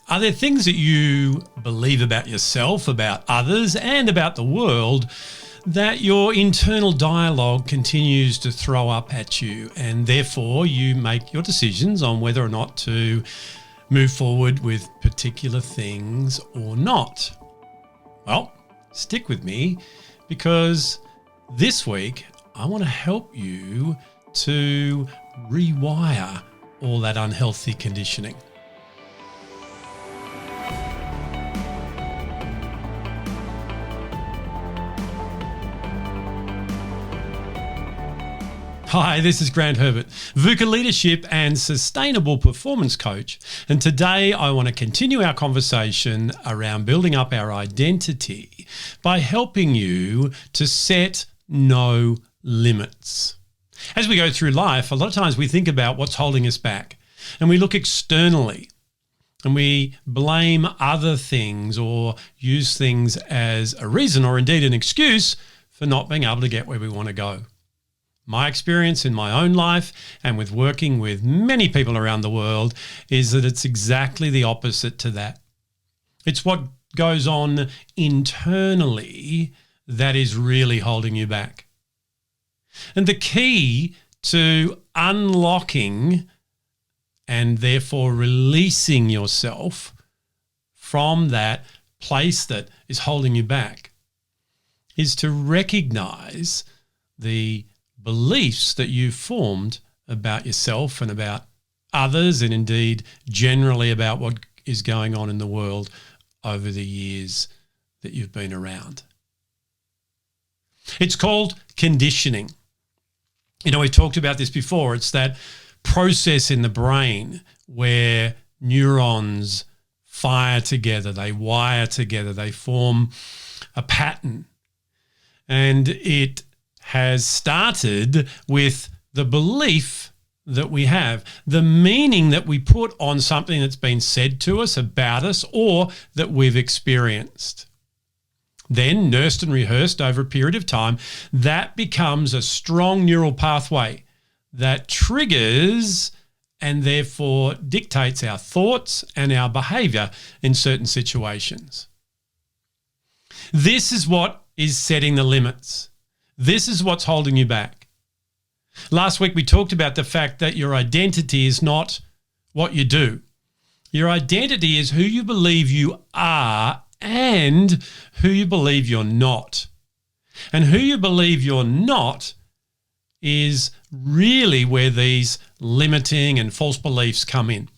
Are there things that you believe about yourself, about others, and about the world that your internal dialogue continues to throw up at you, and therefore you make your decisions on whether or not to move forward with particular things or not? Well, stick with me, because this week I want to help you to rewire all that unhealthy conditioning. Hi, this is Grant Herbert, VUCA Leadership and Sustainable Performance Coach, and today I want to continue our conversation around building up our identity by helping you to set no limits. As we go through life, a lot of times we think about what's holding us back, and we look externally and we blame other things or use things as a reason or indeed an excuse for not being able to get where we want to go. My experience in my own life and with working with many people around the world is that it's exactly the opposite to that. It's what goes on internally that is really holding you back. And the key to unlocking and therefore releasing yourself from that place that is holding you back is to recognize the beliefs that you've formed about yourself and about others, and indeed generally about what is going on in the world over the years that you've been around. It's called conditioning. You know, we've talked about this before. It's that process in the brain where neurons fire together, they wire together, they form a pattern. And it has started with the belief that we have, the meaning that we put on something that's been said to us about us or that we've experienced. Then, nursed and rehearsed over a period of time, that becomes a strong neural pathway that triggers and therefore dictates our thoughts and our behavior in certain situations. This is what is setting the limits. This is what's holding you back. Last week we talked about the fact that your identity is not what you do. Your identity is who you believe you are and who you believe you're not. And who you believe you're not is really where these limiting and false beliefs come in.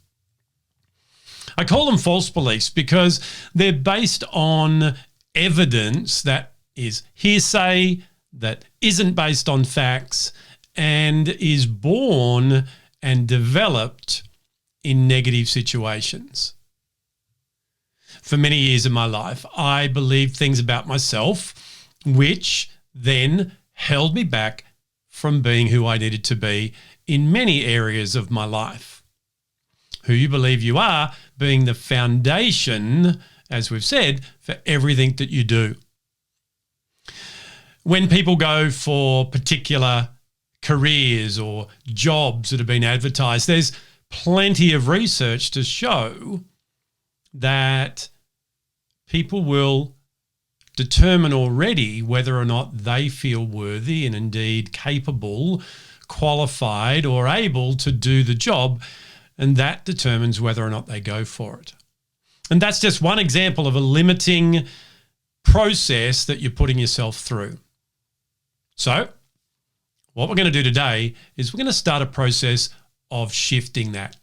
I call them false beliefs because they're based on evidence that is hearsay, that isn't based on facts, and is born and developed in negative situations. For many years of my life, I believed things about myself which then held me back from being who I needed to be in many areas of my life. Who you believe you are being the foundation, as we've said, for everything that you do. When people go for particular careers or jobs that have been advertised, there's plenty of research to show that people will determine already whether or not they feel worthy and indeed capable, qualified, or able to do the job, and that determines whether or not they go for it. And that's just one example of a limiting process that you're putting yourself through. So what we're going to do today is we're going to start a process of shifting that,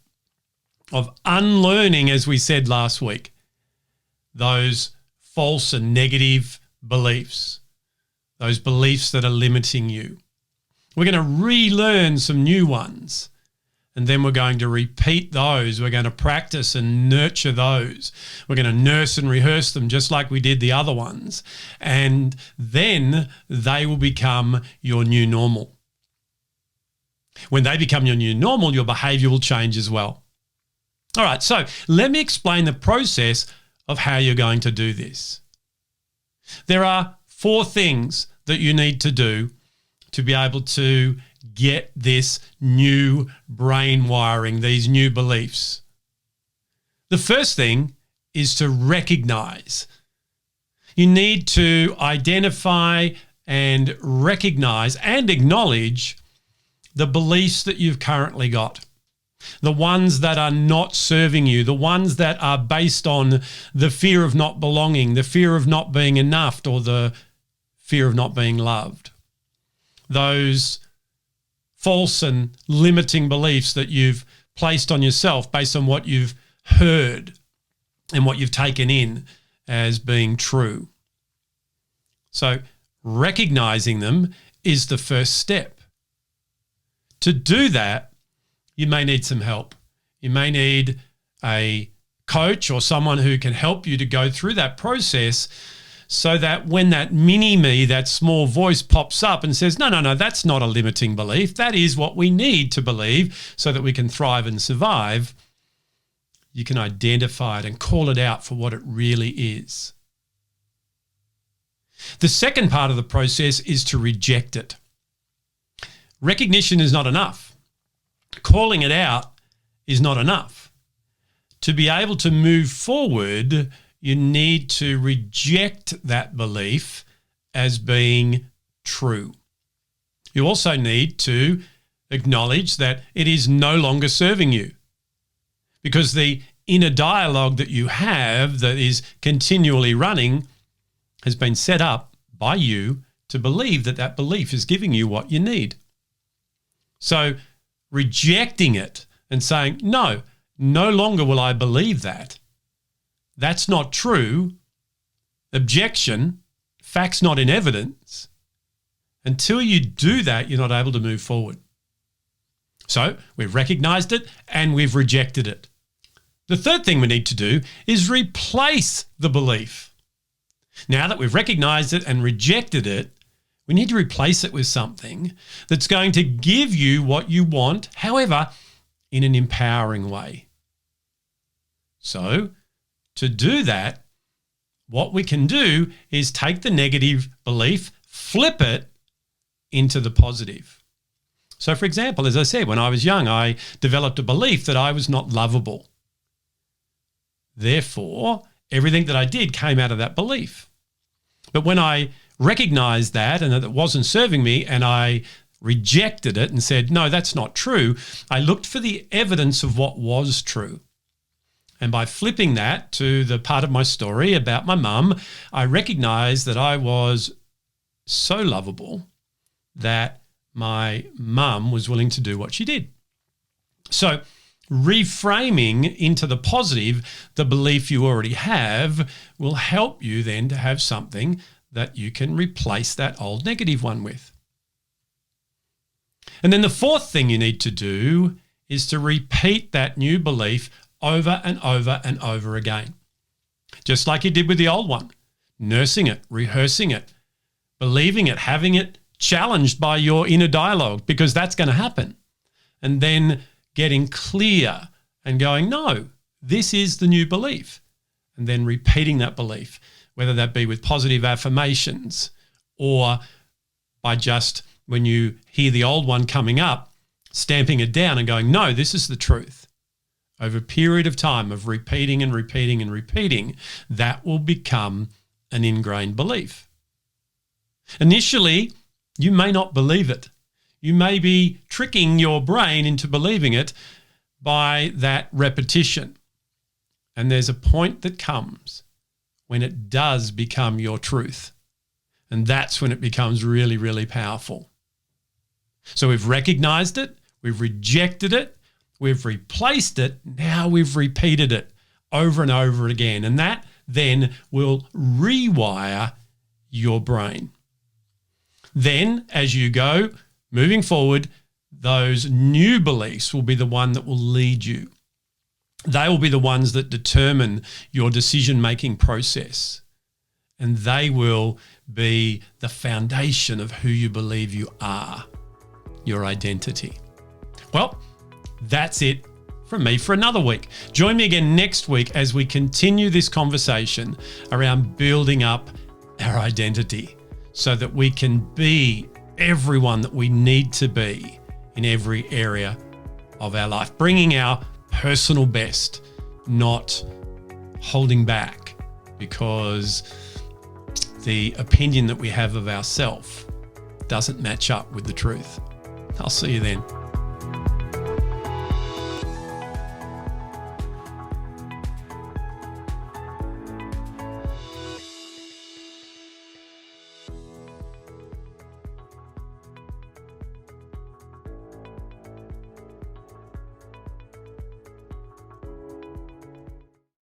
of unlearning, as we said last week, those false and negative beliefs, those beliefs that are limiting you. We're going to relearn some new ones, and then we're going to repeat those. We're going to practice and nurture those. We're going to nurse and rehearse them just like we did the other ones. And then they will become your new normal. When they become your new normal, your behavior will change as well. All right, so let me explain the process of how you're going to do this. There are 4 things that you need to do to be able to get this new brain wiring, these new beliefs. The first thing is to recognize. You need to identify and recognize and acknowledge the beliefs that you've currently got, the ones that are not serving you, the ones that are based on the fear of not belonging, the fear of not being enough, or the fear of not being loved. Those false and limiting beliefs that you've placed on yourself based on what you've heard and what you've taken in as being true. So recognizing them is the first step. To do that, you may need some help. You may need a coach or someone who can help you to go through that process so that when that mini me, that small voice pops up and says, no, that's not a limiting belief. That is what we need to believe so that we can thrive and survive. You can identify it and call it out for what it really is. The second part of the process is to reject it. Recognition is not enough. Calling it out is not enough. To be able to move forward, you need to reject that belief as being true. You also need to acknowledge that it is no longer serving you, because the inner dialogue that you have that is continually running has been set up by you to believe that that belief is giving you what you need. So rejecting it and saying, no longer will I believe that. That's not true. Objection, facts not in evidence. Until you do that, you're not able to move forward. So we've recognized it and we've rejected it. The third thing we need to do is replace the belief. Now that we've recognized it and rejected it, we need to replace it with something that's going to give you what you want, however, in an empowering way. So to do that, what we can do is take the negative belief, flip it into the positive. So for example, as I said, when I was young, I developed a belief that I was not lovable. Therefore, everything that I did came out of that belief. But when I recognized that and that it wasn't serving me and I rejected it and said, no, that's not true, I looked for the evidence of what was true. And by flipping that to the part of my story about my mum, I recognized that I was so lovable that my mum was willing to do what she did. So reframing into the positive the belief you already have will help you then to have something that you can replace that old negative one with. And then the fourth thing you need to do is to repeat that new belief over and over and over again. Just like you did with the old one, nursing it, rehearsing it, believing it, having it challenged by your inner dialogue, because that's going to happen. And then getting clear and going, no, this is the new belief. And then repeating that belief, whether that be with positive affirmations or by just when you hear the old one coming up, stamping it down and going, no, this is the truth. Over a period of time of repeating and repeating and repeating, that will become an ingrained belief. Initially, you may not believe it. You may be tricking your brain into believing it by that repetition. And there's a point that comes when it does become your truth. And that's when it becomes really, really powerful. So we've recognized it, we've rejected it, we've replaced it, now we've repeated it over and over again. And that then will rewire your brain. Then as you go, moving forward, those new beliefs will be the one that will lead you. They will be the ones that determine your decision-making process. And they will be the foundation of who you believe you are, your identity. Well, that's it from me for another week. Join me again next week as we continue this conversation around building up our identity so that we can be everyone that we need to be in every area of our life, bringing our personal best, not holding back because the opinion that we have of ourselves doesn't match up with the truth. I'll see you then.